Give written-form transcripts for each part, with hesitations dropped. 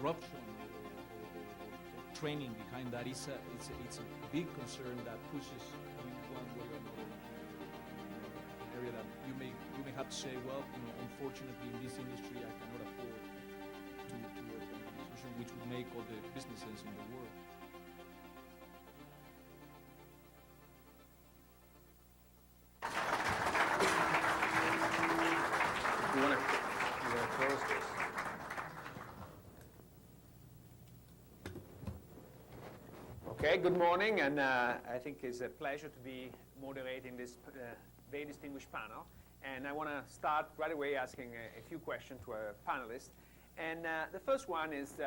corruption or training behind that. It's a big concern that pushes you one way or another. An area that you may have to say, well, unfortunately in this industry I cannot afford to work in a position which would make all the business sense in the world. You want to close this? Okay, good morning, and I think it's a pleasure to be moderating this very distinguished panel. And I want to start right away asking a few questions to our panelists. And the first one is,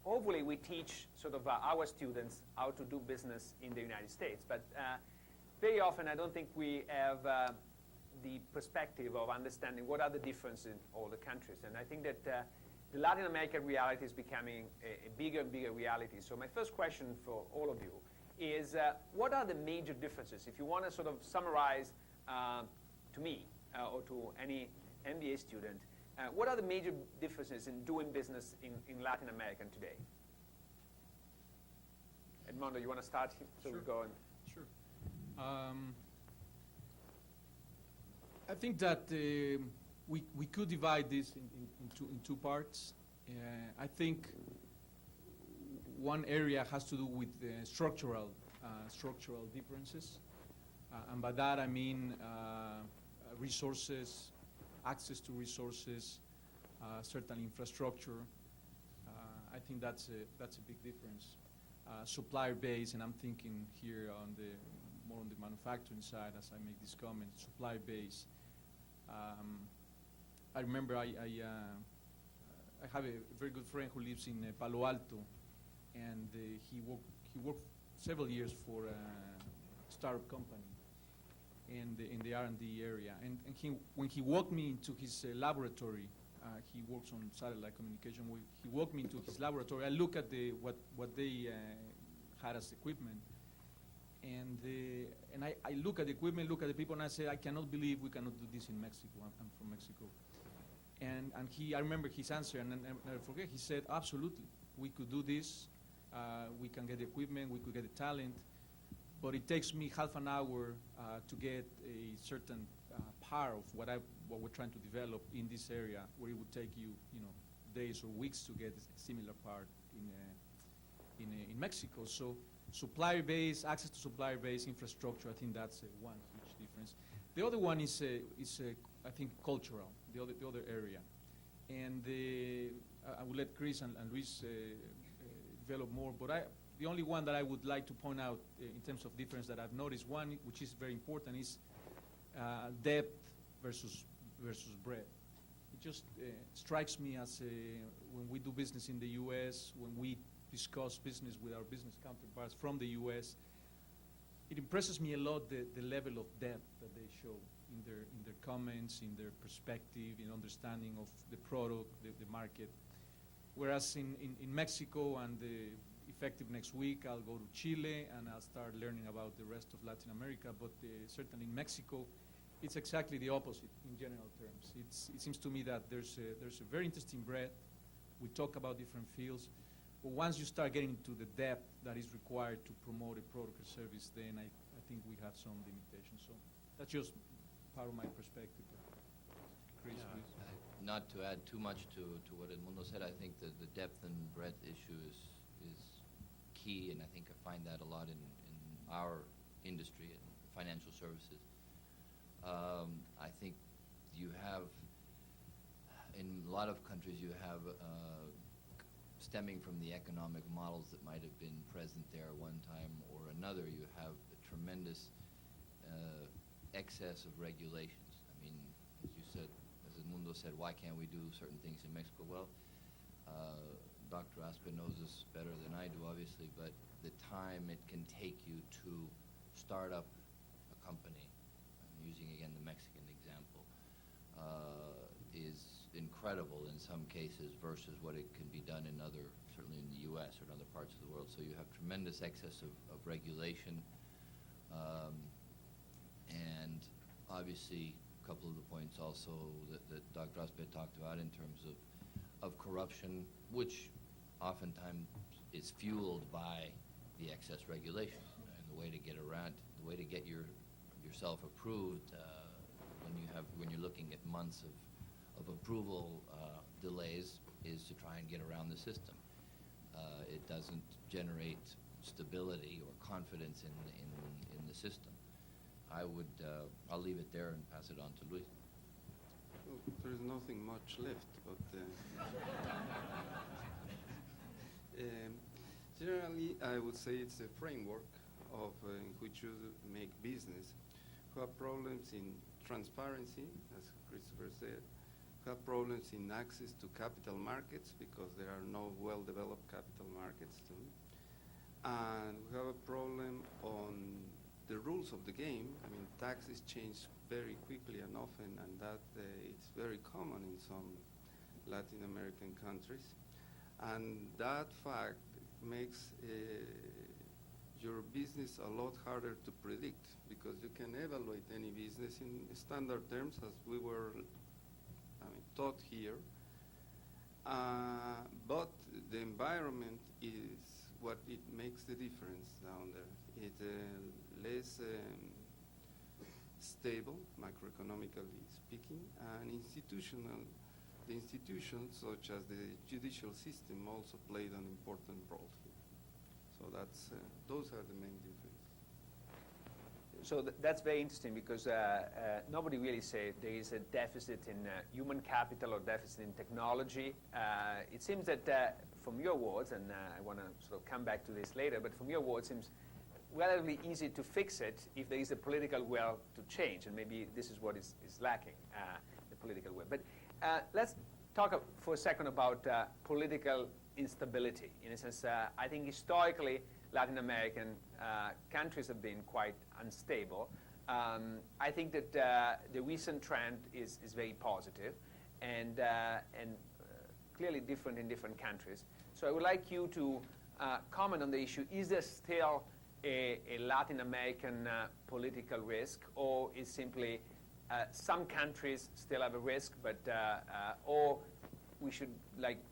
hopefully we teach sort of our students how to do business in the United States. But very often I don't think we have the perspective of understanding what are the differences in all the countries. And I think that the Latin American reality is becoming a bigger and bigger reality. So my first question for all of you is, what are the major differences? If you want to sort of summarize to me or to any MBA student, what are the major differences in doing business in Latin America today? Edmundo, you want to start? So Sure. we go on. Sure. I think that we could divide this in two parts. I think one area has to do with structural differences, and by that I mean resources, access to resources, certain infrastructure. I think that's a big difference. Supplier base, and I'm thinking here more on the manufacturing side as I make this comment. Supplier base. I remember I have a very good friend who lives in Palo Alto, and he worked several years for a startup company in the R&D area. And when he walked me into his laboratory, he works on satellite communication. He walked me into his laboratory. I look at what they had as equipment, and I look at the equipment, look at the people, and I say, I cannot believe we cannot do this in Mexico. I'm from Mexico. And I remember his answer, and I never forget. He said, absolutely, we could do this. We can get the equipment, we could get the talent, but it takes me half an hour to get a certain part of what we're trying to develop in this area, where it would take you, days or weeks to get a similar part in Mexico. So supplier base, access to supplier base, infrastructure, I think that's one huge difference. The other one is I think, cultural, the other area. And I will let Chris and Luis develop more, but the only one that I would like to point out in terms of difference that I've noticed, one which is very important, is depth versus breadth. It just strikes me as when we do business in the U.S., when we discuss business with our business counterparts from the U.S., it impresses me a lot the level of depth that they show in their comments, in their perspective, in understanding of the product, the market. Whereas in Mexico, and effective next week, I'll go to Chile and I'll start learning about the rest of Latin America. But certainly in Mexico, it's exactly the opposite in general terms. It seems to me that there's a very interesting breadth. We talk about different fields, but once you start getting into the depth that is required to promote a product or service, then I think we have some limitations. So that's just part of my perspective. Chris, please. Not to add too much to what Edmundo said, I think that the depth and breadth issue is key, and I think I find that a lot in our industry, in financial services. I think you have, in a lot of countries, you have stemming from the economic models that might have been present there one time or another, you have a tremendous excess of regulations. I mean, as you said, as Edmundo said, why can't we do certain things in Mexico? Well, Dr. Aspe knows this better than I do, obviously, but the time it can take you to start up a company, I'm using again the Mexican example, is incredible in some cases versus what it can be done in other, certainly in the U.S. or in other parts of the world. So you have tremendous excess of regulation, and obviously a couple of the points also that Dr. Aspe talked about in terms of of corruption, which oftentimes is fueled by the excess regulation. And the way to get around, the way to get yourself approved when you're looking at months of approval delays is to try and get around the system. It doesn't generate stability or confidence in the system. I'll leave it there and pass it on to Luis. Well, there's nothing much left, but generally I would say it's a framework in which you make business. Who have problems in transparency, as Christopher said, who have problems in access to capital markets because there are no well-developed capital markets too. And we have a problem on the rules of the game. I mean, taxes change very quickly and often, and that it's very common in some Latin American countries. And that fact makes your business a lot harder to predict because you can evaluate any business in standard terms as we were taught here. But the environment is what it makes the difference down there. It's less stable, macroeconomically speaking, and the institutions such as the judicial system also played an important role here. So those are the main differences. So that's very interesting because nobody really said there is a deficit in human capital or deficit in technology. It seems that from your words, and I want to sort of come back to this later, but from your words, it seems relatively easy to fix it if there is a political will to change, and maybe this is what is lacking, the political will. But let's talk for a second about political instability. In a sense, I think historically, Latin American countries have been quite unstable. I think that the recent trend is very positive and clearly different in different countries. So I would like you to comment on the issue. Is there still a Latin American political risk, or is simply some countries still have a risk, but or we should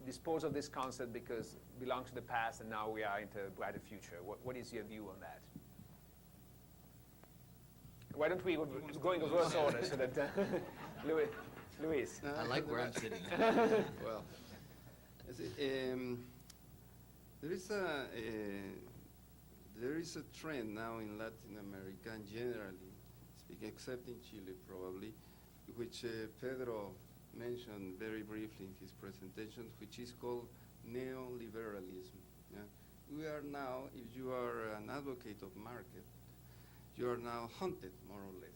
dispose of this concept because it belongs to the past and now we are into a brighter future? What is your view on that? Why don't we go in reverse order so that Luis. I like where I'm sitting. Well, there is a trend now in Latin America, and generally speaking, except in Chile probably, which Pedro mentioned very briefly in his presentation, which is called neoliberalism. Yeah? We are now, if you are an advocate of market, you are now hunted, more or less.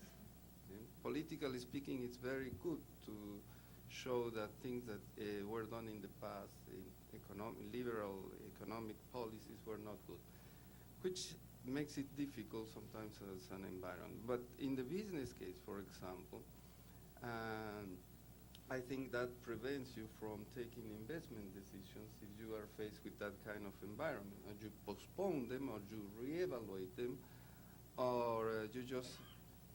Yeah? Politically speaking, it's very good to show that things that were done in the past, liberal economic policies were not good, which makes it difficult sometimes as an environment. But in the business case, for example, I think that prevents you from taking investment decisions if you are faced with that kind of environment. Or you postpone them, or you reevaluate them, or you just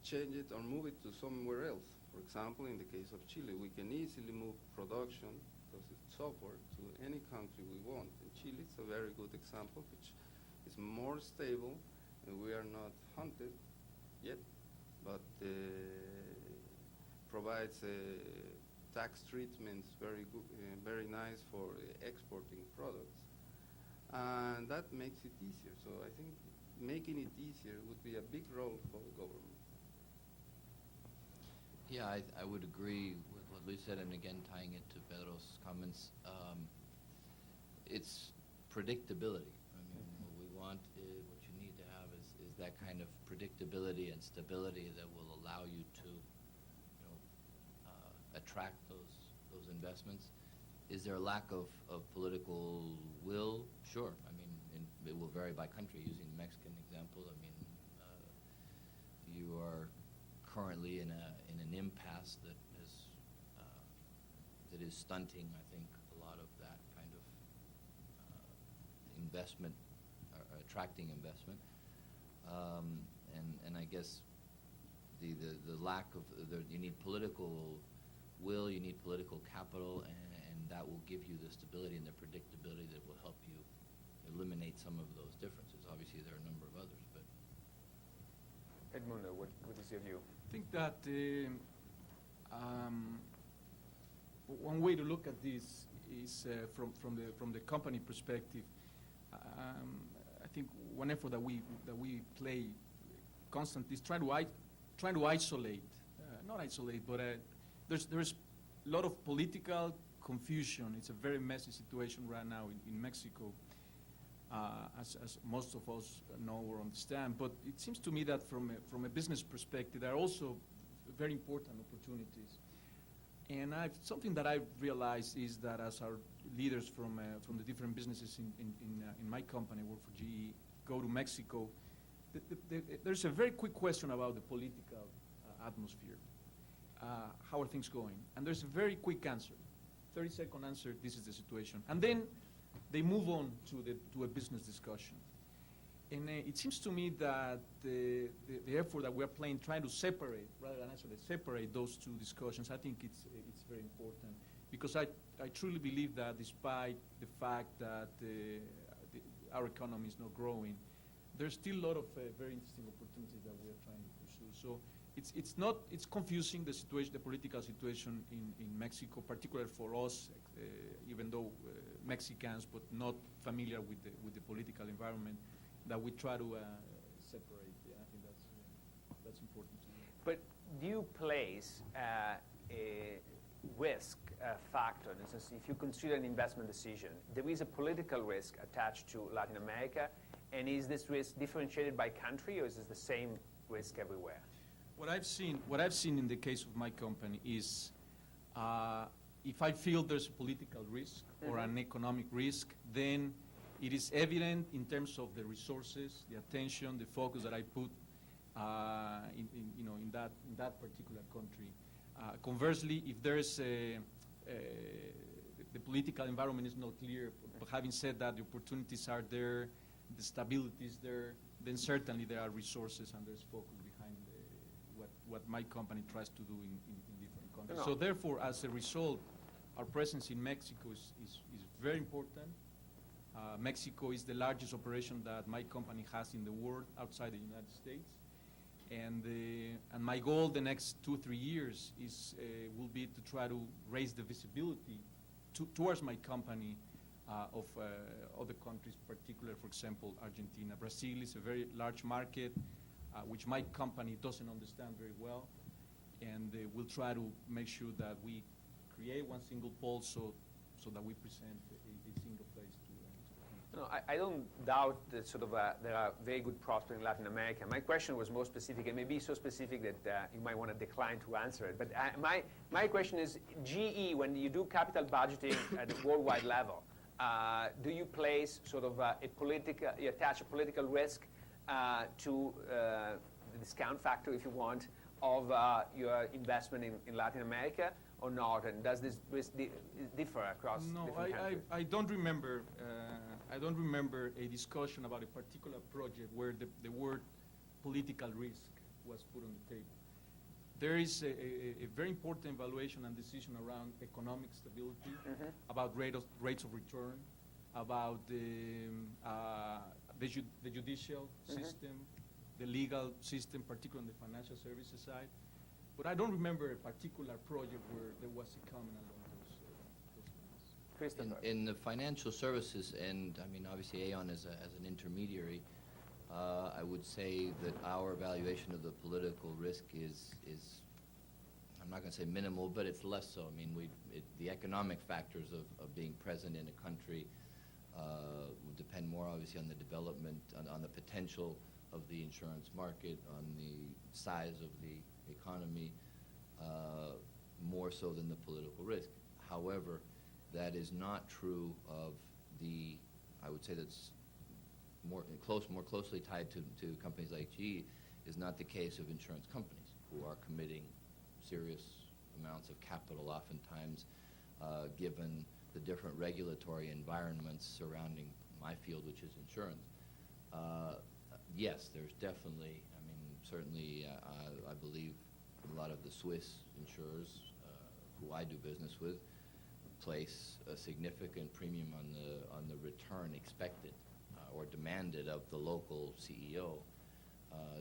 change it or move it to somewhere else. For example, in the case of Chile, we can easily move production, because it's software, to any country we want. In Chile, it's a very good example, which is more stable, and we are not hunted yet, but provides tax treatments very good, very nice for exporting products, and that makes it easier. So I think making it easier would be a big role for the government. Yeah, I would agree with what Luis said, and again, tying it to Pedro's comments, it's predictability. I mean, what we want is, what you need to have is that kind of predictability and stability that will allow you to attract those investments. Is there a lack of political will? Sure. I mean, it will vary by country. Using the Mexican example, I mean, you are currently in an impasse that is stunting, I think, a lot of that kind of investment, attracting investment, and I guess the lack of you need political will, you need political capital, and that will give you the stability and the predictability that will help you eliminate some of those differences. Obviously, there are a number of others, but Edmundo, what is your view? I think that one way to look at this is from the company perspective. I think one effort that we play constantly is trying to isolate, not isolate, but there's a lot of political confusion. It's a very messy situation right now in Mexico, as most of us know or understand. But it seems to me that from a business perspective, there are also very important opportunities. And something that I've realized is that as our leaders from the different businesses in my company, I work for GE, go to Mexico, there's a very quick question about the political atmosphere. How are things going? And there's a very quick answer, 30-second answer, this is the situation. And then they move on to a business discussion. And it seems to me that the effort that we're playing, trying to separate, rather than actually separate those two discussions, I think it's very important. Because I truly believe that despite the fact that our economy is not growing, there's still a lot of very interesting opportunities that we are trying to pursue. So it's confusing, the situation, the political situation in Mexico, particularly for us, even though Mexicans, but not familiar with the political environment, that we try to separate. Yeah, I think that's important to do. But do you place a risk factor? In a sense, if you consider an investment decision, there is a political risk attached to Latin America, and is this risk differentiated by country, or is it the same risk everywhere? What I've seen in the case of my company is, if I feel there's a political risk or an economic risk, then it is evident in terms of the resources, the attention, the focus that I put in that particular country. Conversely, if there is the political environment is not clear, but having said that, the opportunities are there, the stability is there, then certainly there are resources and there's focus behind what my company tries to do in different countries. No. So therefore, as a result, our presence in Mexico is very important. Mexico is the largest operation that my company has in the world outside the United States. And my goal the next 2-3 years will be to try to raise the visibility towards my company of other countries, particularly, for example, Argentina. Brazil is a very large market, which my company doesn't understand very well. And we'll try to make sure that we create one single pole so that we present a single place to No, I don't doubt that there are very good prospects in Latin America. My question was more specific, and maybe so specific that you might want to decline to answer it. But my question is, GE, when you do capital budgeting at the worldwide level, do you place you attach a political risk to the discount factor, if you want, of your investment in Latin America, or not? And does this risk differ across different countries? I don't remember. I don't remember a discussion about a particular project where the word political risk was put on the table. There is a very important evaluation and decision around economic stability, about rates of return, about the judicial system, the legal system, particularly on the financial services side. But I don't remember a particular project where there was a comment along those lines. Christopher. In the financial services, and I mean, obviously Aon as an intermediary, I would say that our evaluation of the political risk is I'm not going to say minimal, but it's less so. I mean, the economic factors of being present in a country will depend more, obviously, on the development, on the potential of the insurance market, on the size of the economy, more so than the political risk. However, that is not true of I would say that's more closely tied to companies like GE, is not the case of insurance companies who are committing serious amounts of capital, oftentimes, given the different regulatory environments surrounding my field, which is insurance. Yes, there's definitely, I mean, certainly I believe a lot of the Swiss insurers who I do business with place a significant premium on the return expected or demanded of the local CEO,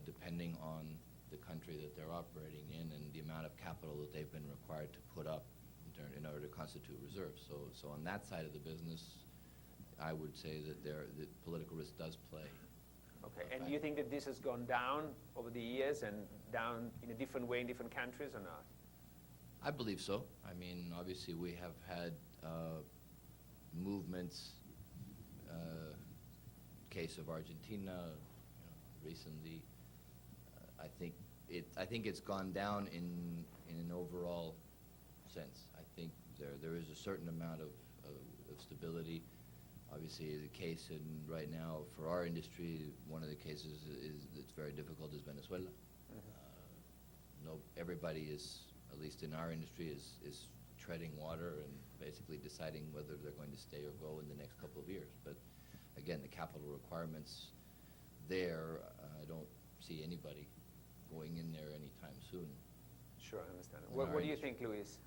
depending on the country that they're operating in and the amount of capital that they've been required to put up in order to constitute reserves. So on that side of the business, I would say that the political risk does play. Okay, and do you think that this has gone down over the years and down in a different way in different countries or not? I believe so. I mean, obviously we have had movements, case of Argentina, recently. I think it's gone down in an overall sense. I think there is a certain amount of stability. Obviously, the case right now for our industry, one of the cases that's very difficult is Venezuela. Mm-hmm. Everybody is, at least in our industry, is treading water and basically deciding whether they're going to stay or go in the next couple of years. But again, the capital requirements there, I don't see anybody going in there anytime soon. Sure, I understand. What do you think, Luis?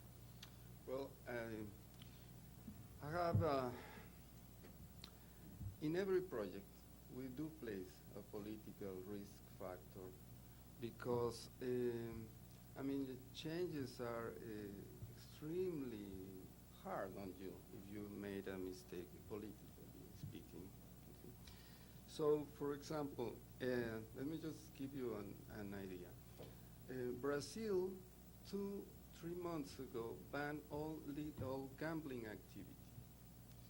Well, I have, in every project, we do place a political risk factor because, I mean, the changes are extremely hard on you if you made a mistake, politically speaking. Okay. So, for example, let me just give you an idea. Brazil, 2-3 months ago, banned all gambling activity,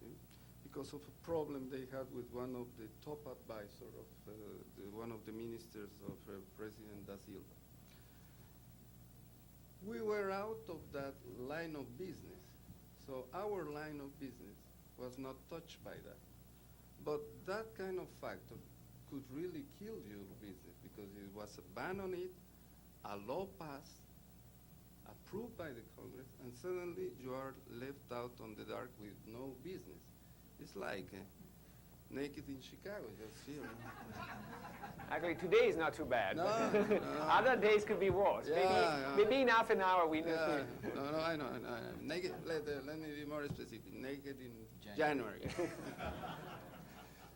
see? Because of a problem they had with one of the top advisors of one of the ministers of President Da Silva. We were out of that line of business, so our line of business was not touched by that. But that kind of factor could really kill your business because it was a ban on it, a law passed, approved by the Congress, and suddenly you are left out on the dark with no business. It's like naked in Chicago, just here. Actually, today is not too bad. No, Other days could be worse. Maybe in half an hour we know. No, I know. Naked, let me be more specific. Naked in January.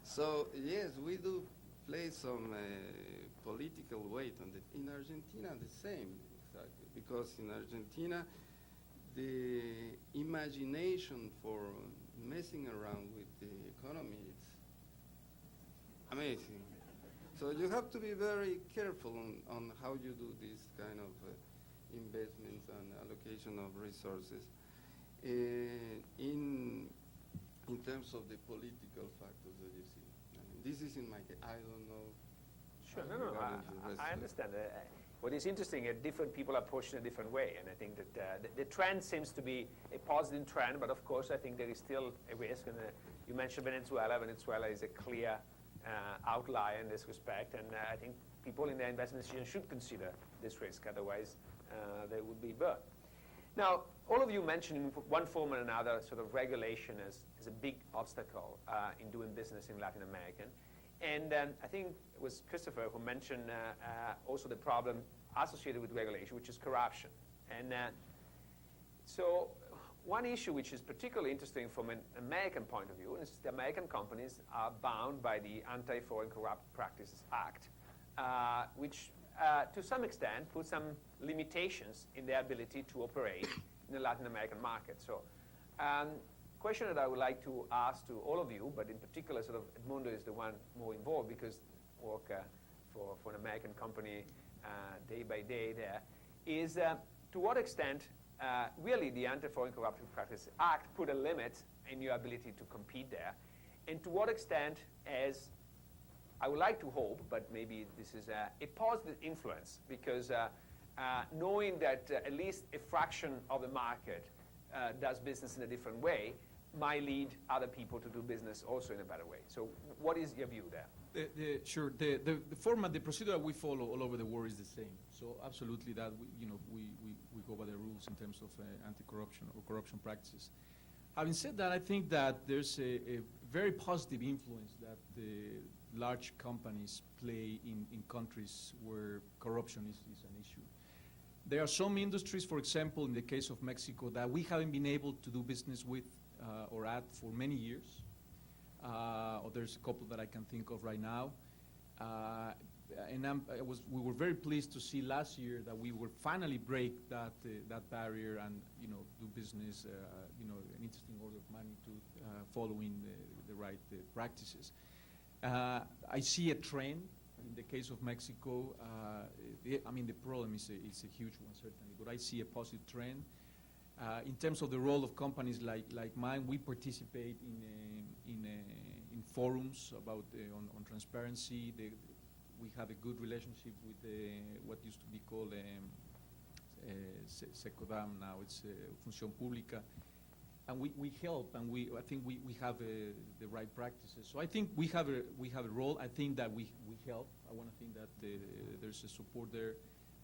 So, yes, we do play some political weight on it. In Argentina, the same, exactly. Because in Argentina, the imagination for messing around with the economy is amazing. So you have to be very careful on how you do this kind of investments and allocation of resources. In terms of the political factors that you see. I mean, this is in my case. I don't know. Sure, no, I understand. What is interesting, different people are approached in a different way, and I think that the trend seems to be a positive trend, but of course I think there is still a risk, and you mentioned Venezuela. Venezuela is a clear outlier in this respect, and I think people in their investment decisions should consider this risk, otherwise they would be burnt. Now, all of you mentioned in one form or another sort of regulation as a big obstacle in doing business in Latin America. And I think it was Christopher who mentioned also the problem associated with regulation, which is corruption. And so one issue which is particularly interesting from an American point of view is the American companies are bound by the Anti-Foreign Corrupt Practices Act, which to some extent puts some limitations in their ability to operate in the Latin American market. So question that I would like to ask to all of you, but in particular sort of Edmundo is the one more involved because work for an American company day by day there, is to what extent really the Anti-Foreign Corrupt Practices Act put a limit in your ability to compete there, and to what extent, as I would like to hope, but maybe this is a positive influence, because knowing that at least a fraction of the market does business in a different way might lead other people to do business also in a better way. So what is your view there? Sure. The format, the procedure we follow all over the world is the same. So absolutely that we go by the rules in terms of anti-corruption or corruption practices. Having said that, I think that there's a very positive influence that the large companies play in countries where corruption is an issue. There are some industries, for example, in the case of Mexico, that we haven't been able to do business with or at for many years. Or there's a couple that I can think of right now. And we were very pleased to see last year that we would finally break that barrier and do business, an interesting order of magnitude, following the right practices. I see a trend in the case of Mexico. The problem is a huge one, certainly, but I see a positive trend. In terms of the role of companies like mine, we participate in forums about on transparency. We have a good relationship with what used to be called SECODAM. Now it's Función Pública, and we help, and I think we have the right practices. So I think we have a role. I think that we help. I want to think that there's a support there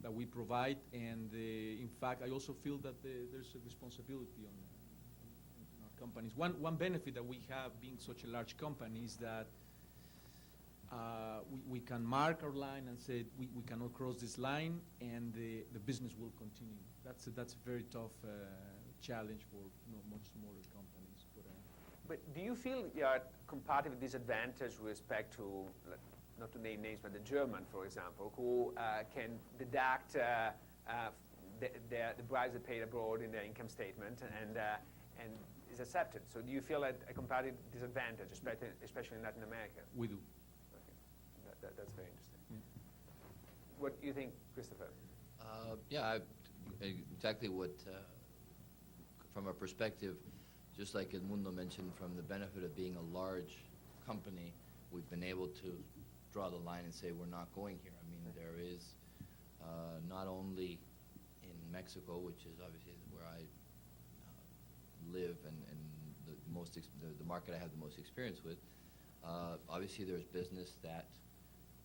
that we provide, and in fact, I also feel that there's a responsibility on our companies. One benefit that we have, being such a large company, is that we can mark our line and say we cannot cross this line, and the business will continue. That's a very tough challenge for much smaller companies. But do you feel you are at comparative disadvantage with respect to, not to name names, but the German, for example, who can deduct the bribes they paid abroad in their income statement and is accepted? So do you feel at a comparative disadvantage, especially in Latin America? We do. Okay. That's very interesting. Yeah. What do you think, Christopher? Exactly what, from a perspective, just like Edmundo mentioned, from the benefit of being a large company, we've been able to draw the line and say we're not going here. I mean, there is not only in Mexico, which is obviously where I live and the market I have the most experience with. Obviously, there's business that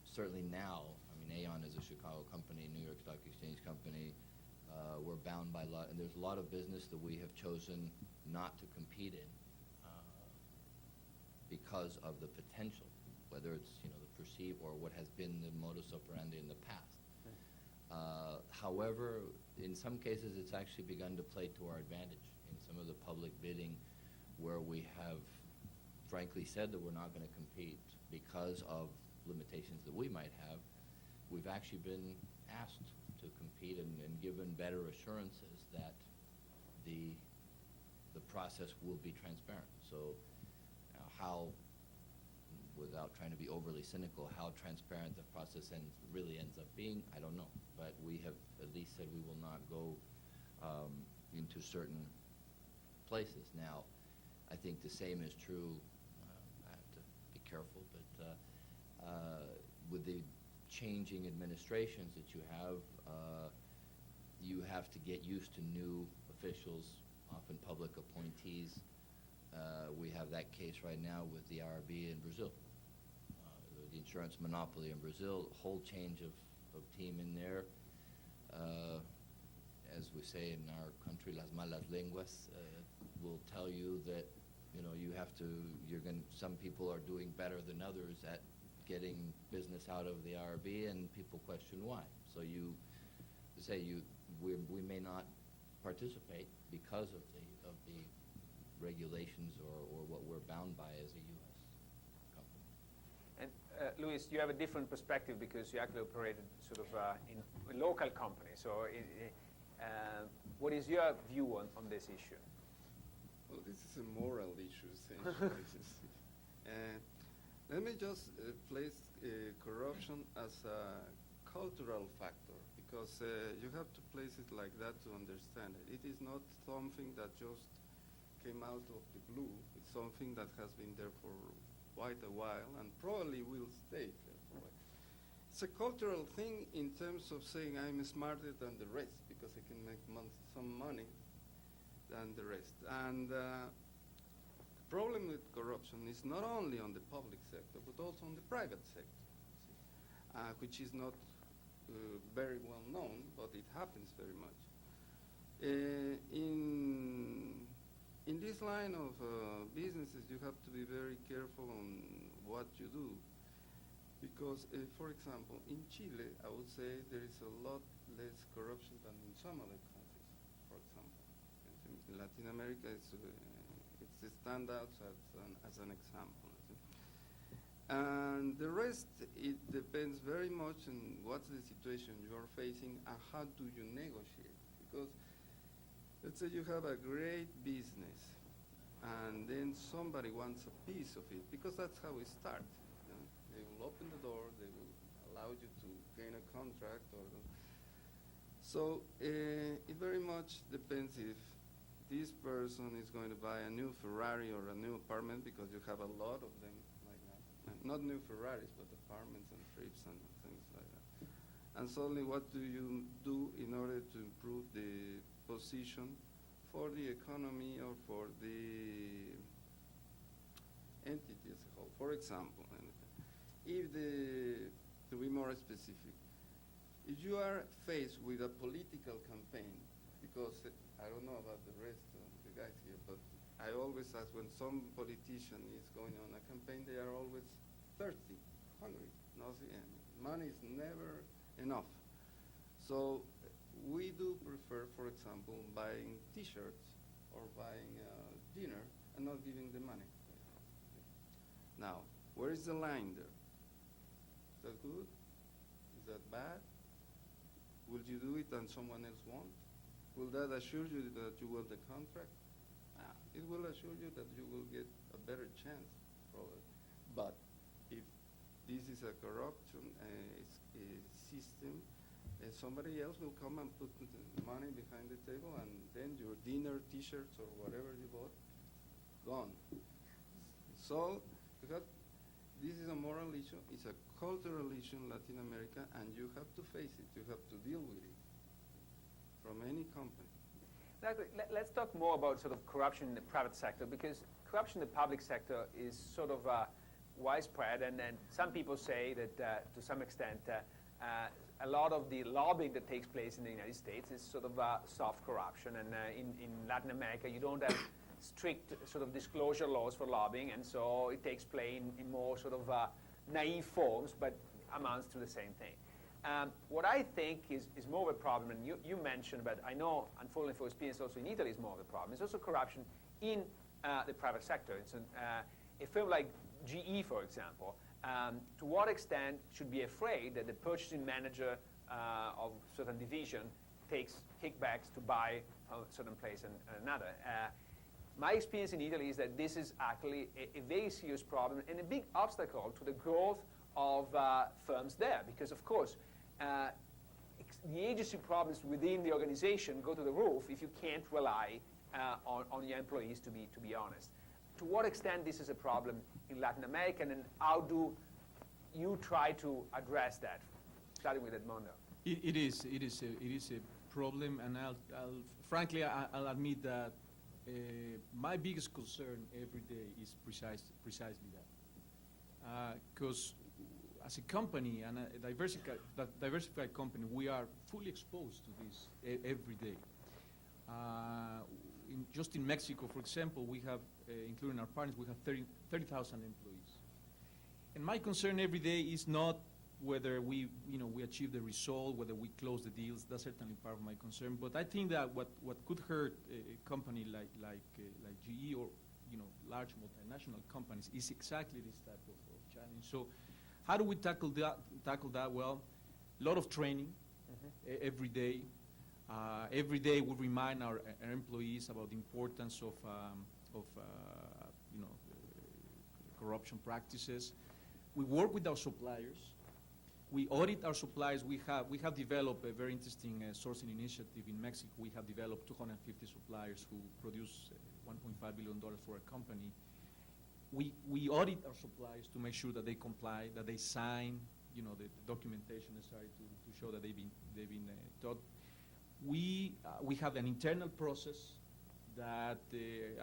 certainly now, I mean, Aon is a Chicago company, New York Stock Exchange company. We're bound by law, and there's a lot of business that we have chosen not to compete in because of the potential, whether it's the perceived or what has been the modus operandi in the past. However, in some cases, it's actually begun to play to our advantage in some of the public bidding, where we have frankly said that we're not going to compete because of limitations that we might have. We've actually been asked to compete and given better assurances that the process will be transparent. So how, without trying to be overly cynical, how transparent the process really ends up being, I don't know. But we have at least said we will not go into certain places. Now, I think the same is true, I have to be careful, but with the changing administrations that you have to get used to new officials, often public appointees. We have that case right now with the IRB in Brazil. The insurance monopoly in Brazil, whole change of team in there. As we say in our country, las malas lenguas will tell you that some people are doing better than others at getting business out of the IRB, and people question why. So we may not participate because of the regulations or what we're bound by as a U.S. company. And Luis, you have a different perspective because you actually operated sort of in a local company. So what is your view on this issue? Well, this is a moral issue, essentially. Let me just place corruption as a cultural factor, because you have to place it like that to understand it. It is not something that just came out of the blue. It's something that has been there for quite a while and probably will stay there for a while. It's a cultural thing in terms of saying I'm smarter than the rest because I can make some money than the rest. And the problem with corruption is not only on the public sector, but also on the private sector, which is not very well known, but it happens very much. In this line of businesses, you have to be very careful on what you do, because, for example, in Chile, I would say there is a lot less corruption than in some other countries, for example. In Latin America, it's it stands out as an example. And the rest, it depends very much on what's the situation you're facing and how do you negotiate. Because let's say you have a great business and then somebody wants a piece of it, because that's how it starts. You know? They will open the door, they will allow you to gain a contract. So it very much depends if this person is going to buy a new Ferrari or a new apartment, because you have a lot of them. Not new Ferraris, but apartments and trips and things like that. And suddenly, what do you do in order to improve the position for the economy or for the entity as a whole? For example, to be more specific, if you are faced with a political campaign, because I don't know about the rest of the guys here, but I always ask, when some politician is going on a campaign, they are always thirsty, hungry. Nothing, and money is never enough. So we do prefer, for example, buying T-shirts or buying dinner and not giving the money. Now, where is the line there? Is that good? Is that bad? Will you do it and someone else won't? Will that assure you that you will the contract? It will assure you that you will get a better chance, probably. But if this is a corruption system, somebody else will come and put the money behind the table, and then your dinner, T-shirts, or whatever you bought, gone. So this is a moral issue. It's a cultural issue in Latin America, and you have to face it. You have to deal with it from any company. Let's talk more about sort of corruption in the private sector, because corruption in the public sector is sort of widespread, and some people say that to some extent a lot of the lobbying that takes place in the United States is sort of soft corruption, and in Latin America you don't have strict sort of disclosure laws for lobbying, and so it takes place in more sort of naive forms, but amounts to the same thing. What I think is more of a problem, and you mentioned, but I know, unfortunately for experience also in Italy is more of a problem, is also corruption in the private sector. It's a firm like GE, for example, to what extent should be afraid that the purchasing manager of certain division takes kickbacks to buy a certain place and another. My experience in Italy is that this is actually a very serious problem and a big obstacle to the growth of firms there, because of course the agency problems within the organization go to the roof if you can't rely on your employees, to be honest. To what extent this is a problem in Latin America, and how do you try to address that? Starting with Edmundo. It is a problem, and frankly I'll admit that my biggest concern every day is precisely that, because as a company and a diversified company, we are fully exposed to this every day. Just in Mexico, for example, we have, including our partners, we have 30,000 employees. And my concern every day is not whether we achieve the result, whether we close the deals. That's certainly part of my concern. But I think that what could hurt a company like GE or large multinational companies is exactly this type of challenge. So how do we tackle that? Well, a lot of training every day. Every day we remind our employees about the importance of corruption practices. We work with our suppliers. We audit our suppliers. We have developed a very interesting sourcing initiative in Mexico. We have developed 250 suppliers who produce $1.5 billion for a company. We audit our suppliers to make sure that they comply, that they sign, the documentation necessary to show that they've been taught. We have an internal process that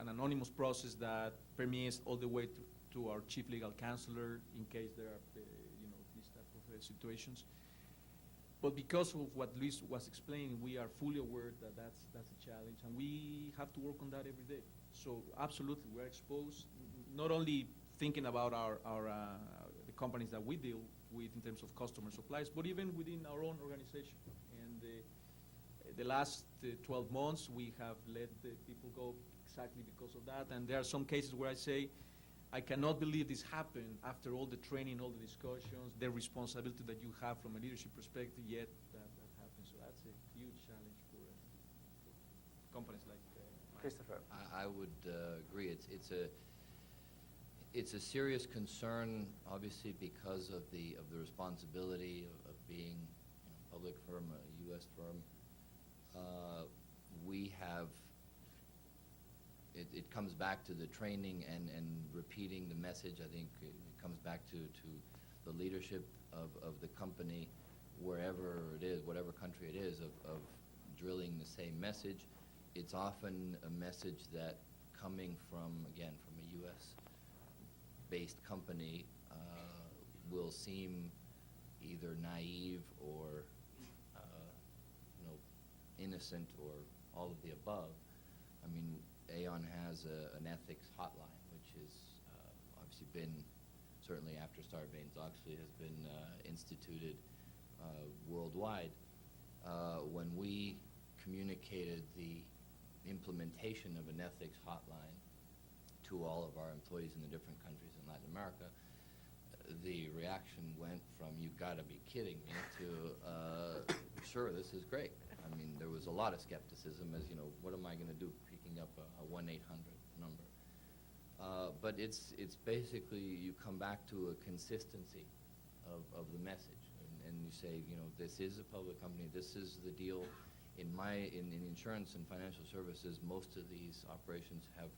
an anonymous process that permeates all the way to our chief legal counselor in case there are these type of situations. But because of what Luis was explaining, we are fully aware that that's a challenge, and we have to work on that every day. So absolutely, we're exposed, not only thinking about the companies that we deal with in terms of customer supplies, but even within our own organization. And The last 12 months, we have let the people go exactly because of that. And there are some cases where I say, I cannot believe this happened after all the training, all the discussions, the responsibility that you have from a leadership perspective, yet that happens. So that's a huge challenge for companies like mine. Christopher. I would agree. It's a serious concern, obviously, because of the responsibility of being a public firm, a U.S. firm. We have. It comes back to the training and repeating the message. I think it comes back to the leadership of the company, wherever it is, whatever country it is, of drilling the same message. It's often a message that coming from a U.S.-based company will seem either naive or innocent or all of the above. I mean, Aon has an ethics hotline, which is obviously been, certainly after Sarbanes-Oxley, has been instituted worldwide. When we communicated the implementation of an ethics hotline to all of our employees in the different countries in Latin America, the reaction went from, "You've got to be kidding me," to, "Sure, this is great." I mean, there was a lot of skepticism as, what am I going to do picking up a 1-800 number? But it's basically, you come back to a consistency of the message. And you say, this is a public company, this is the deal. In insurance and financial services, most of these operations have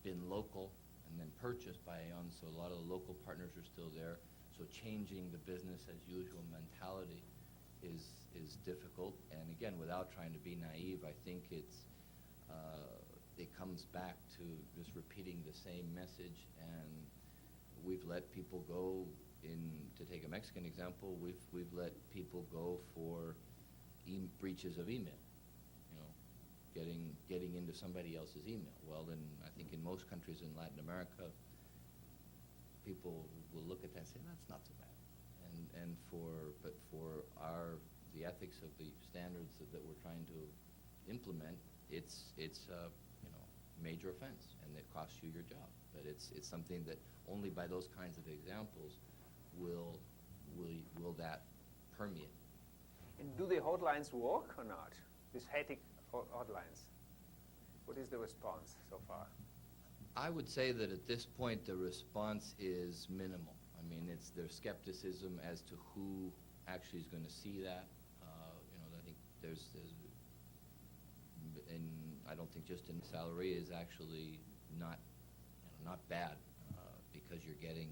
been local and then purchased by Aon, so a lot of the local partners are still there. So changing the business as usual mentality is difficult. And again, without trying to be naive, I think it comes back to just repeating the same message. And we've let people go to take a Mexican example, we've let people go for breaches of email, getting into somebody else's email. Well, then I think in most countries in Latin America, people will look at that and say, that's not so bad. But for the ethics of the standards that we're trying to implement, it's a major offense, and it costs you your job. But it's something that only by those kinds of examples will that permeate. And do the hotlines work or not? These ethic hotlines. What is the response so far? I would say that at this point the response is minimal. I mean, there's skepticism as to who actually is going to see that. I think there's and I don't think just in salary is actually not bad because you're getting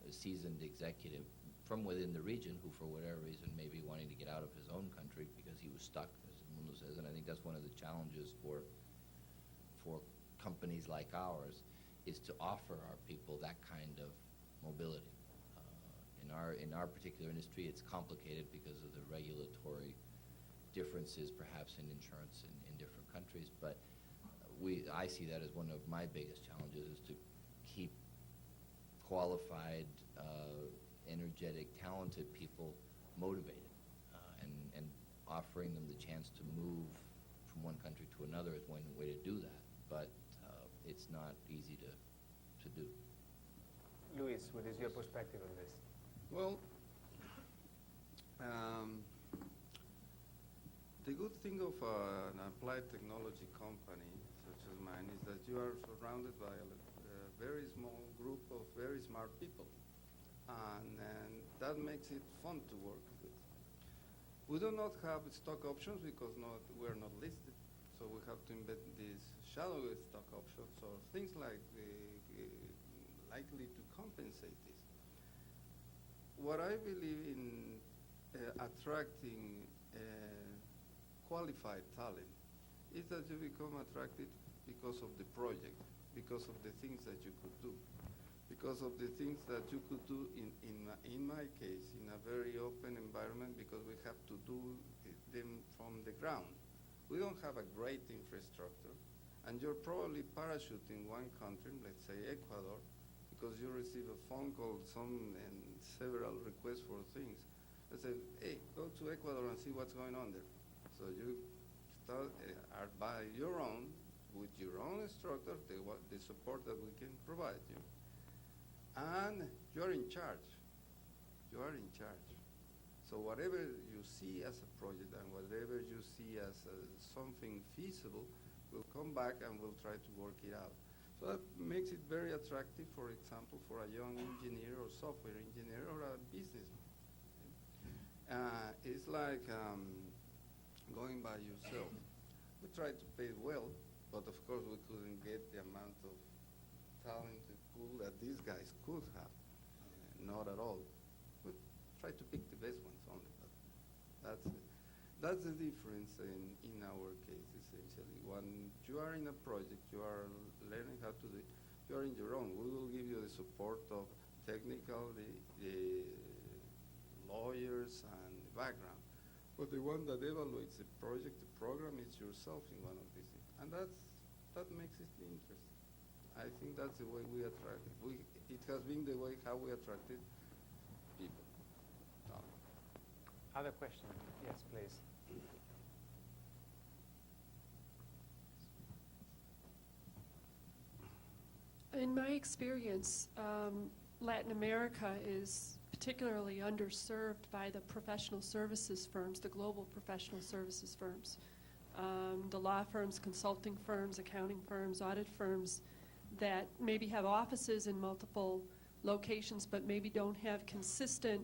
a seasoned executive from within the region who, for whatever reason, may be wanting to get out of his own country because he was stuck, as Edmundo says. And I think that's one of the challenges for companies like ours, is to offer our people that kind of mobility. In our particular industry, it's complicated because of the regulatory differences, perhaps in insurance in different countries. But I see that as one of my biggest challenges, is to keep qualified, energetic, talented people motivated, and offering them the chance to move from one country to another is one way to do that. But it's not easy to do. Luis, what is your perspective on this? Well, the good thing of an applied technology company such as mine is that you are surrounded by a very small group of very smart people, and that makes it fun to work with. We do not have stock options because we're not listed, so we have to invent these shadow stock options or things like likely to compensate this. What I believe in attracting qualified talent is that you become attracted because of the project, because of the things that you could do, because of the things that you could do in my case, in a very open environment, because we have to do them from the ground. We don't have a great infrastructure, and you're probably parachuting one country, let's say Ecuador, because you receive a phone call, and several requests for things. I said, hey, go to Ecuador and see what's going on there. So you are by your own, with your own instructor, the support that we can provide you. And you're in charge. You are in charge. So whatever you see as a project and whatever you see as something feasible, we'll come back and we'll try to work it out. So that makes it very attractive, for example, for a young engineer or software engineer or a businessman. It's like going by yourself. We tried to pay well, but of course we couldn't get the amount of talented pool that these guys could have. Not at all. We tried to pick the best ones only, but that's the difference in our case, essentially. When you are in a project, you are learning how to do it, you are in your own. We will give you the support of technical, the lawyers, and the background. But the one that evaluates the project, the program, is yourself in one of these things. And that makes it interesting. I think that's the way we attract. It has been the way how we attracted people. Other question? Yes, please. In my experience, Latin America is particularly underserved by the professional services firms, the global professional services firms. The law firms, consulting firms, accounting firms, audit firms that maybe have offices in multiple locations but maybe don't have consistent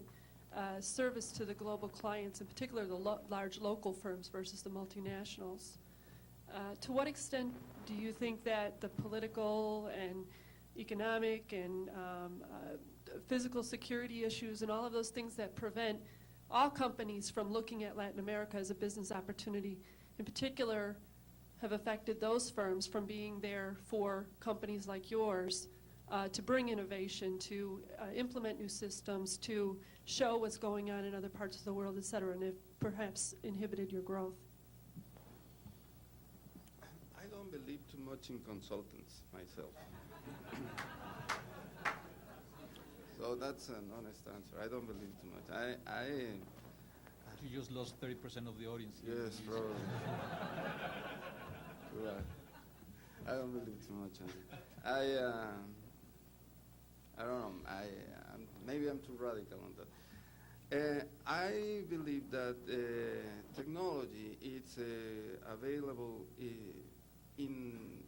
service to the global clients, in particular the large local firms versus the multinationals. To what extent do you think that the political and economic and physical security issues and all of those things that prevent all companies from looking at Latin America as a business opportunity, in particular, have affected those firms from being there for companies like yours to bring innovation, to implement new systems, to show what's going on in other parts of the world, et cetera, and have perhaps inhibited your growth? I don't believe too much in consultants myself. So that's an honest answer. I don't believe too much. You just lost 30% of the audience. Yes, probably. Right. I don't believe too much in it. I don't know. Maybe I'm too radical on that. I believe that technology is available in,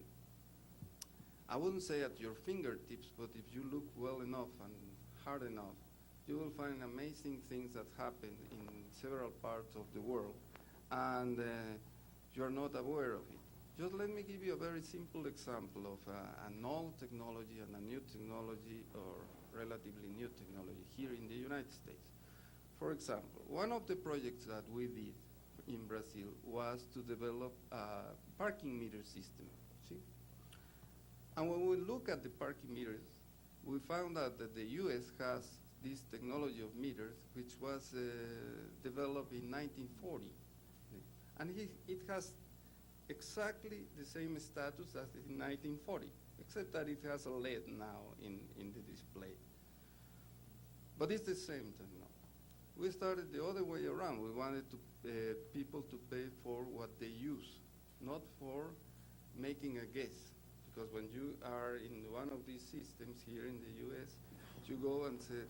I wouldn't say at your fingertips, but if you look well enough and hard enough, you will find amazing things that happen in several parts of the world, and you're not aware of it. Just let me give you a very simple example of an old technology and a new technology, or relatively new technology, here in the United States. For example, one of the projects that we did in Brazil was to develop a parking meter system, see? And when we look at the parking meters, we found out that the US has this technology of meters, which was developed in 1940. And it has exactly the same status as in 1940, except that it has a LED now in the display. But it's the same technology. We started the other way around. We wanted people to pay for what they use, not for making a guess. Because when you are in one of these systems here in the US, you go and say,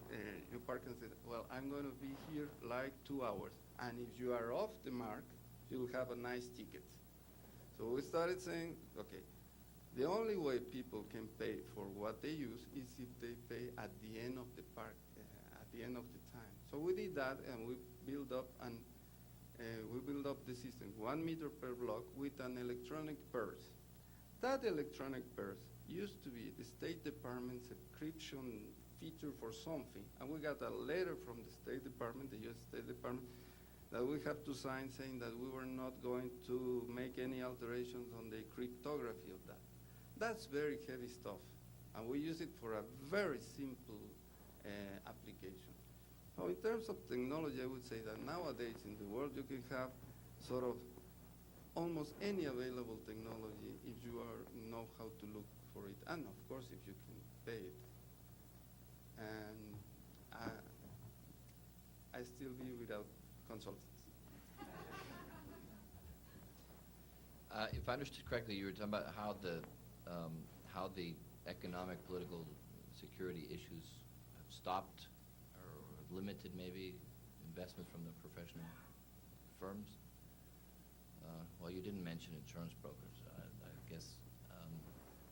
you park and say, well, I'm going to be here like 2 hours. And if you are off the mark, you'll have a nice ticket. So we started saying, okay, the only way people can pay for what they use is if they pay at the end of the park, at the end of the time. So we did that, and we built up the system, 1 meter per block with an electronic purse. That electronic purse used to be the State Department's encryption feature for something, and we got a letter from the State Department, the US State Department, that we have to sign saying that we were not going to make any alterations on the cryptography of that. That's very heavy stuff, and we use it for a very simple application. So in terms of technology, I would say that nowadays in the world you can have sort of almost any available technology if you know how to look for it, and of course if you can pay it. And I still be without consultants. If I understood correctly, you were talking about how the economic, political, security issues have stopped or limited maybe investment from the professional firms. Well, you didn't mention insurance brokers. I guess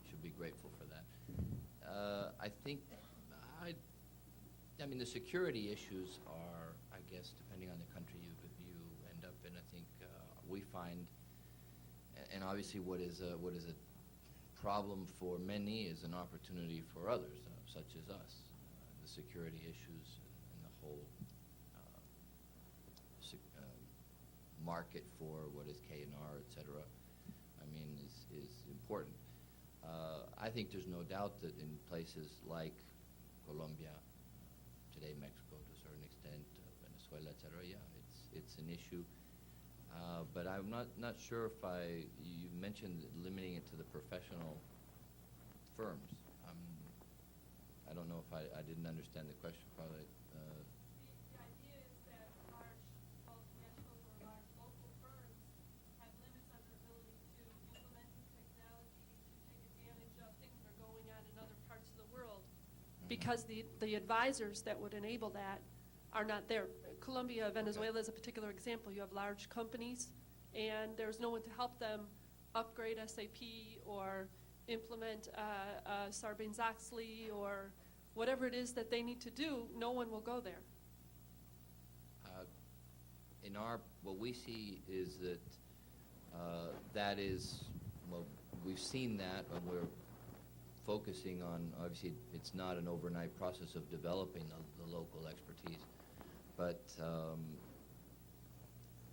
you should be grateful for that. I think, I mean, the security issues are, I guess, depending on the country you end up in. I think we find, and obviously, what is a problem for many is an opportunity for others, such as us. The security issues and the whole market for what is K&R, et cetera, I mean, is important. I think there's no doubt that in places like Colombia, today Mexico to a certain extent, Venezuela, et cetera, yeah, it's an issue. But I'm not sure if you mentioned limiting it to the professional firms. I don't know if I didn't understand the question probably. The idea is that large multinationals or large local firms have limits on their ability to implement new technology, to take advantage of things that are going on in other parts of the world, because the advisors that would enable that are not there. Colombia, Venezuela is a particular example. You have large companies, and there's no one to help them upgrade SAP or implement Sarbanes-Oxley or whatever it is that they need to do. No one will go there. What we see is that that is, well, we've seen that, and we're focusing on, obviously, it's not an overnight process of developing the local expertise. But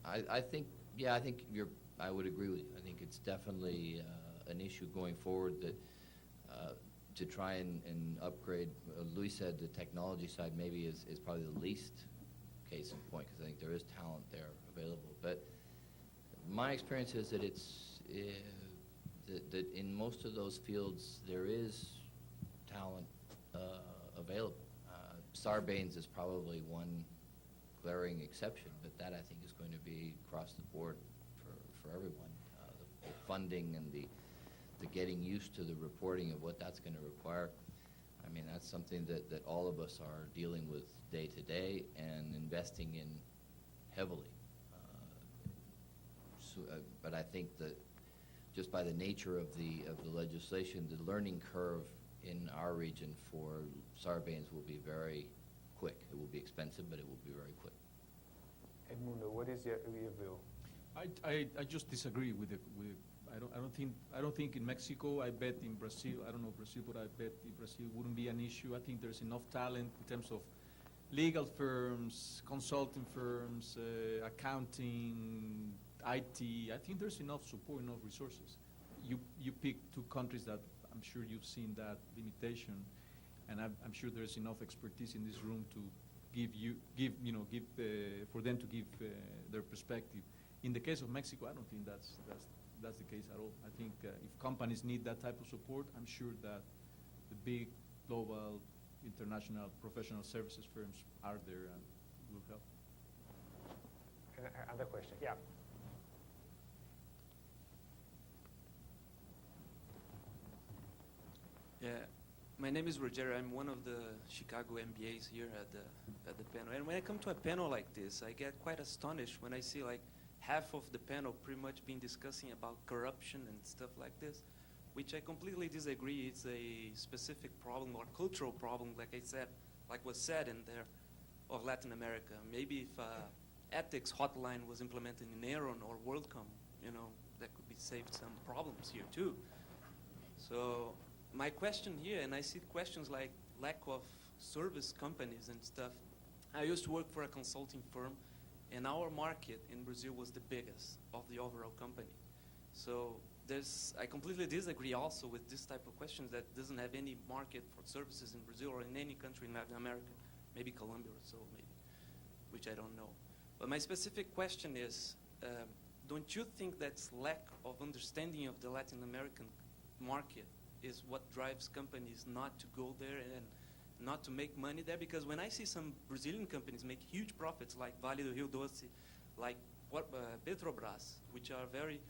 I think I would agree with you. I think it's definitely an issue going forward that to try and upgrade. Luis said the technology side maybe is probably the least case in point, because I think there is talent there available. But my experience is that that in most of those fields there is talent available. Sarbanes is probably one glaring exception, but that I think is going to be across the board for everyone. The funding and the getting used to the reporting of what that's going to require. I mean, that's something that all of us are dealing with day to day and investing in heavily. But I think that just by the nature of the legislation, the learning curve in our region for Sarbanes will be very quick. It will be expensive, but it will be very quick. Edmundo, what is your view? I just disagree with I don't think in Mexico. I bet in Brazil. I don't know Brazil, but I bet in Brazil wouldn't be an issue. I think there's enough talent in terms of legal firms, consulting firms, accounting, IT. I think there's enough support, enough resources. You pick two countries that I'm sure you've seen that limitation, and I'm sure there's enough expertise in this room to for them to give their perspective. In the case of Mexico, I don't think that's the case at all. I think if companies need that type of support, I'm sure that the big global international professional services firms are there and will help. Other question, yeah. Yeah, my name is Roger. I'm one of the Chicago MBAs here at the panel. And when I come to a panel like this, I get quite astonished when I see like half of the panel pretty much been discussing about corruption and stuff like this, which I completely disagree. It's a specific problem or cultural problem, like I said, like was said in there, of Latin America. Maybe if ethics hotline was implemented in Aeron or WorldCom, that could be saved some problems here too. So my question here, and I see questions like lack of service companies and stuff. I used to work for a consulting firm, and our market in Brazil was the biggest of the overall company. So I completely disagree also with this type of questions that doesn't have any market for services in Brazil or in any country in Latin America, maybe Colombia or so, maybe, which I don't know. But my specific question is, don't you think that lack of understanding of the Latin American market is what drives companies not to go there and not to make money there? Because when I see some Brazilian companies make huge profits, like Vale do Rio Doce, like Petrobras, which are very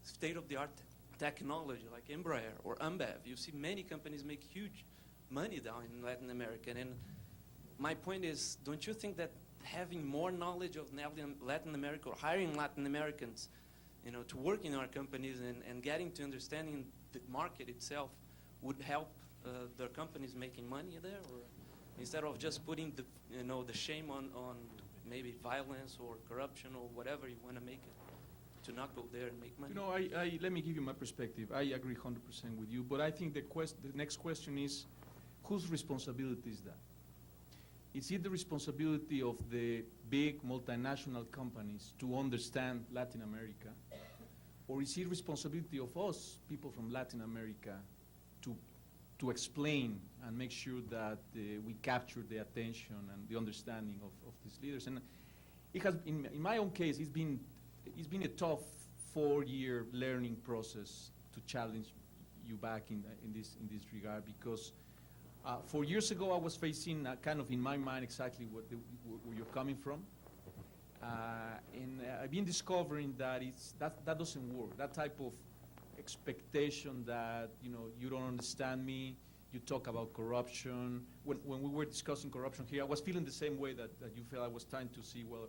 state-of-the-art technology like Embraer or Ambev. You see many companies make huge money down in Latin America. And my point is, don't you think that having more knowledge of Latin America or hiring Latin Americans, to work in our companies and getting to understanding the market itself would help their companies making money there? Or instead of just putting the shame on maybe violence or corruption or whatever you want to make it, to not go there and make money? Let me give you my perspective. I agree 100% with you, but I think the next question is, whose responsibility is that? Is it the responsibility of the big multinational companies to understand Latin America, or is it responsibility of us, people from Latin America, to explain and make sure that we capture the attention and the understanding of these leaders? And it has, in my own case, it's been a tough 4-year learning process to challenge you back in this regard, because 4 years ago I was facing kind of in my mind exactly where you're coming from, and I've been discovering that that doesn't work. That type of expectation that you don't understand me. You talk about corruption. When we were discussing corruption here, I was feeling the same way that you felt. I was trying to see, well,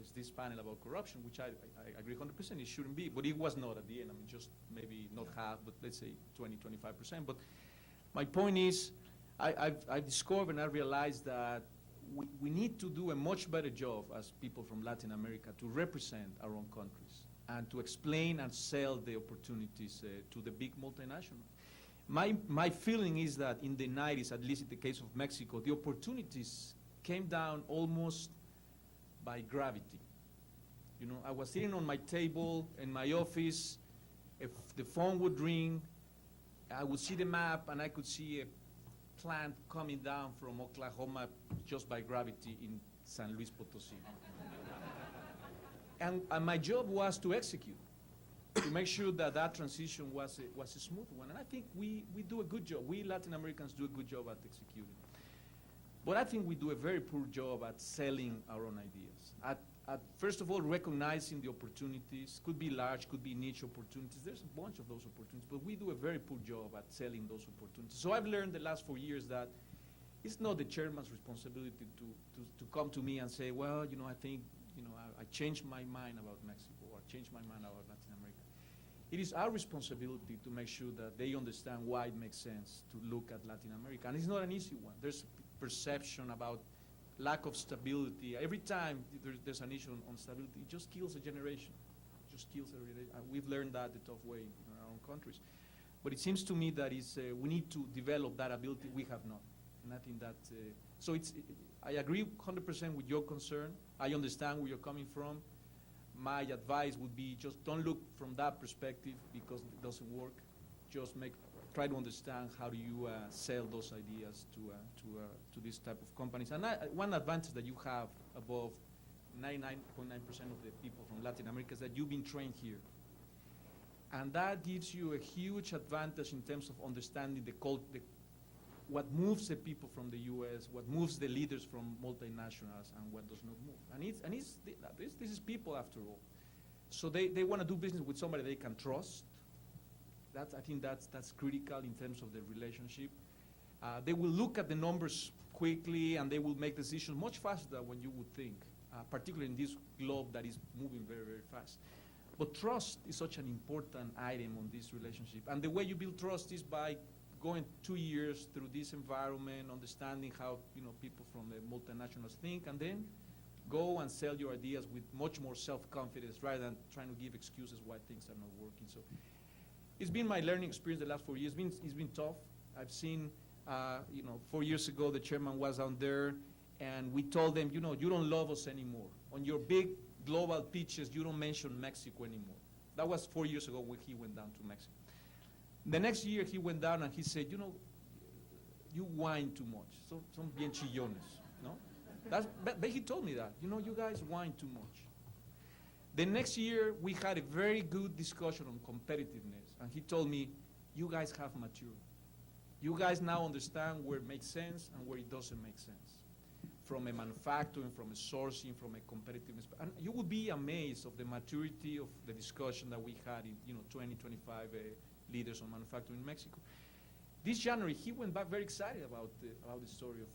is this panel about corruption, which I agree 100% it shouldn't be, but it was not at the end. I mean, just maybe not half, but let's say 20-25%. But my point is, I discovered and I realized that we need to do a much better job as people from Latin America to represent our own countries and to explain and sell the opportunities to the big multinationals. My feeling is that in the 90s, at least in the case of Mexico, the opportunities came down almost by gravity. I was sitting on my table in my office. If the phone would ring, I would see the map and I could see a plant coming down from Oklahoma just by gravity in San Luis Potosí. And my job was to execute, to make sure that transition was a smooth one. And I think we do a good job. We Latin Americans do a good job at executing. But I think we do a very poor job at selling our own ideas. At first of all, recognizing the opportunities. Could be large, could be niche opportunities. There's a bunch of those opportunities, but we do a very poor job at selling those opportunities. So I've learned the last 4 years that it's not the chairman's responsibility to come to me and say, well, I think, I changed my mind about Mexico, or changed my mind about Latin America. It is our responsibility to make sure that they understand why it makes sense to look at Latin America. And it's not an easy one. There's perception about lack of stability. Every time there's an issue on stability, it just kills a generation. It just kills a generation. We've learned that the tough way in our own countries. But it seems to me that we need to develop that ability. We have not. And I think that, I agree 100% with your concern. I understand where you're coming from. My advice would be just don't look from that perspective, because it doesn't work. Just try to understand how do you sell those ideas to this type of companies. And one advantage that you have above 99.9% of the people from Latin America is that you've been trained here. And that gives you a huge advantage in terms of understanding what moves the people from the U.S., what moves the leaders from multinationals, and what does not move. And this is people after all. So they want to do business with somebody they can trust. I think that's critical in terms of the relationship. They will look at the numbers quickly, and they will make decisions much faster than when you would think, particularly in this globe that is moving very, very fast. But trust is such an important item on this relationship. And the way you build trust is by going 2 years through this environment, understanding how people from the multinationals think, and then go and sell your ideas with much more self-confidence rather than trying to give excuses why things are not working. So it's been my learning experience the last 4 years. It's been tough. I've seen, 4 years ago the chairman was out there, and we told them, you don't love us anymore. On your big global pitches, you don't mention Mexico anymore. That was 4 years ago when he went down to Mexico. The next year he went down and he said, you whine too much. So son bien chillones, no? But he told me that, you guys whine too much. The next year we had a very good discussion on competitiveness, and he told me, you guys have matured. You guys now understand where it makes sense and where it doesn't make sense. from a manufacturing, from a sourcing, from a competitiveness. And you would be amazed of the maturity of the discussion that we had in 20, 25 leaders on manufacturing in Mexico. This January, he went back very excited about the story of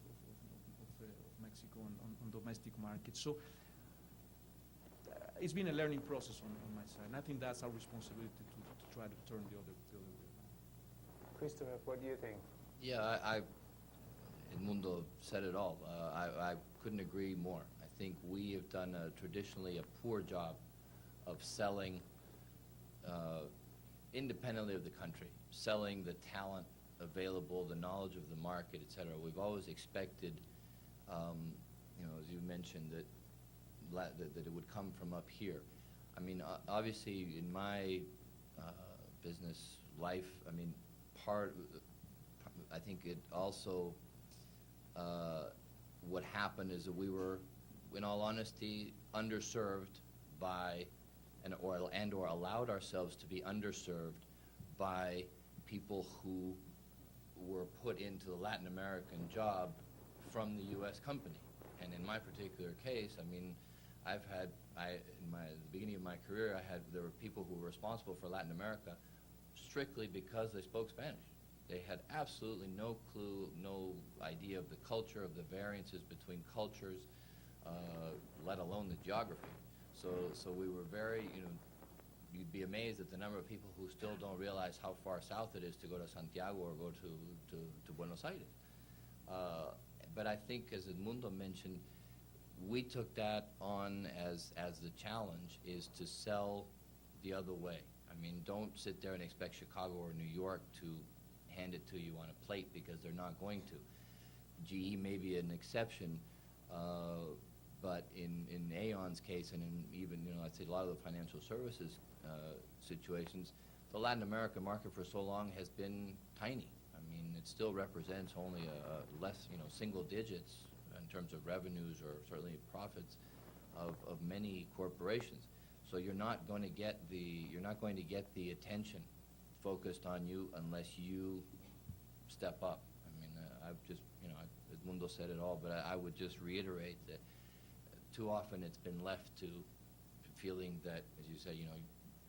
Mexico on domestic markets. So it's been a learning process on my side. And I think that's our responsibility to try to turn the other way around. Christopher, what do you think? Yeah, Edmundo said it all. I couldn't agree more. I think we have done traditionally a poor job of selling independently of the country, selling the talent available, the knowledge of the market, et cetera. We've always expected, as you mentioned, that it would come from up here. I mean, obviously, in my business life, I mean, I think it also, what happened is that we were, in all honesty, underserved by, or allowed ourselves to be underserved by people who were put into the Latin American job from the U.S. company. And in my particular case, I mean, in the beginning of my career, there were people who were responsible for Latin America strictly because they spoke Spanish. They had absolutely no clue, no idea of the culture, of the variances between cultures, let alone the geography. So we were very, you'd be amazed at the number of people who still don't realize how far south it is to go to Santiago or go to Buenos Aires. But I think, as Edmundo mentioned, we took that on as the challenge is to sell the other way. I mean, don't sit there and expect Chicago or New York to hand it to you on a plate, because they're not going to. GE may be an exception, but in Aon's case, and in even, I'd say a lot of the financial services situations, the Latin American market for so long has been tiny. I mean, it still represents only less, single digits in terms of revenues or certainly profits of many corporations. So you're not going to get the attention focused on you unless you step up. I mean, I've just, Edmundo said it all, but I would just reiterate that too often it's been left to feeling that, as you said,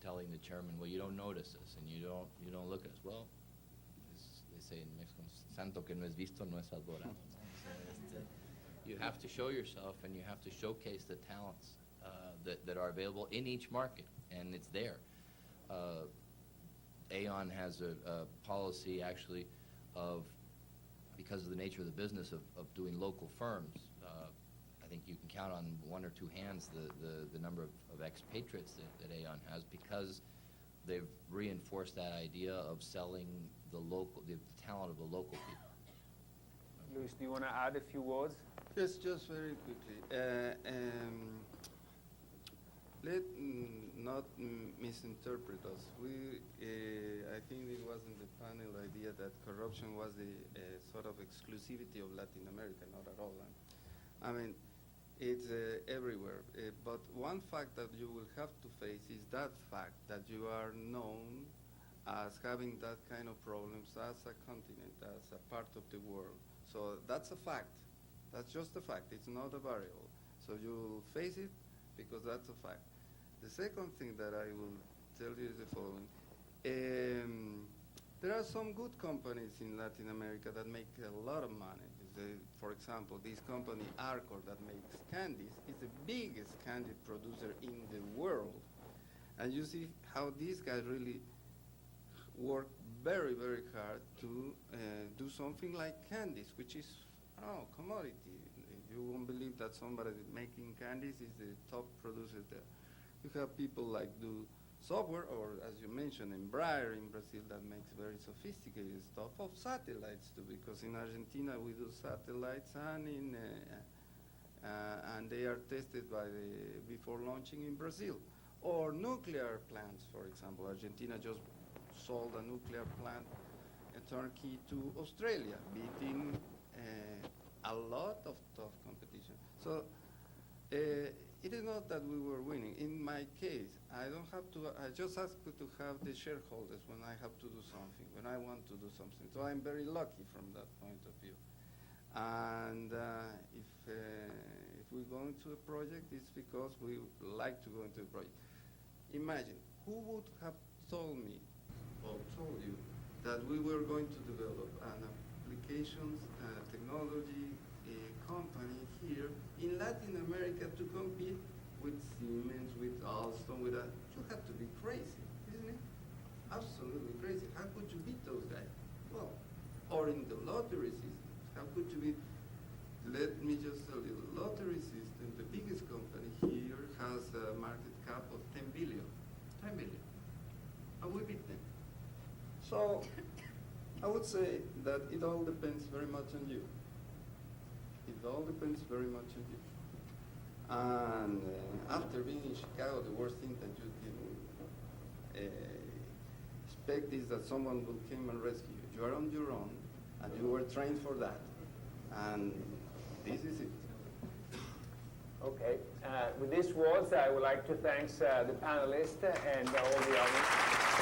telling the chairman, well, you don't notice us and you don't look at us. Well, they say in Mexico, santo que no es visto no es adorado. So you have to show yourself and you have to showcase the talents that are available in each market, and it's there. Aon has a policy, actually, because of the nature of the business of doing local firms. I think you can count on one or two hands the number of expatriates that Aon has, because they've reinforced that idea of selling the talent of the local people. Luis, do you want to add a few words? Yes, just very quickly. Let not misinterpret us. I think it was in the panel idea that corruption was the sort of exclusivity of Latin America. Not at all. I mean, it's everywhere. But one fact that you will have to face is that fact that you are known as having that kind of problems as a continent, as a part of the world. So that's a fact. That's just a fact. It's not a variable. So you face it because that's a fact. The second thing that I will tell you is the following. There are some good companies in Latin America that make a lot of money. For example, this company, Arcor, that makes candies, is the biggest candy producer in the world. And you see how these guys really work very, very hard to do something like candies, which is, commodity. You won't believe that somebody making candies is the top producer there. You have people like do software, or as you mentioned, Embraer in Brazil that makes very sophisticated stuff of satellites too, because in Argentina we do satellites and and they are tested before launching in Brazil. Or nuclear plants, for example. Argentina just sold a nuclear plant, a turnkey to Australia, beating a lot of tough competition. So it is not that we were winning. In my case, I just ask to have the shareholders when I have to do something, when I want to do something. So I'm very lucky from that point of view. And if we go into a project, it's because we like to go into a project. Imagine, who would have told me or told you that we were going to develop an applications technology company here in Latin America to compete with Siemens, with Alstom, with that? You have to be crazy, isn't it? Absolutely crazy. How could you beat those guys? Well, or in the lottery system, how could you beat? Let me just tell you, the lottery system, the biggest company here has a market cap of 10 billion. 10 billion. And we beat them. So I would say that it all depends very much on you. It all depends very much on you. And after being in Chicago, the worst thing that you can expect is that someone will come and rescue you. You are on your own, and you were trained for that. And this is it. Okay. With these words, I would like to thank the panelists and all the audience.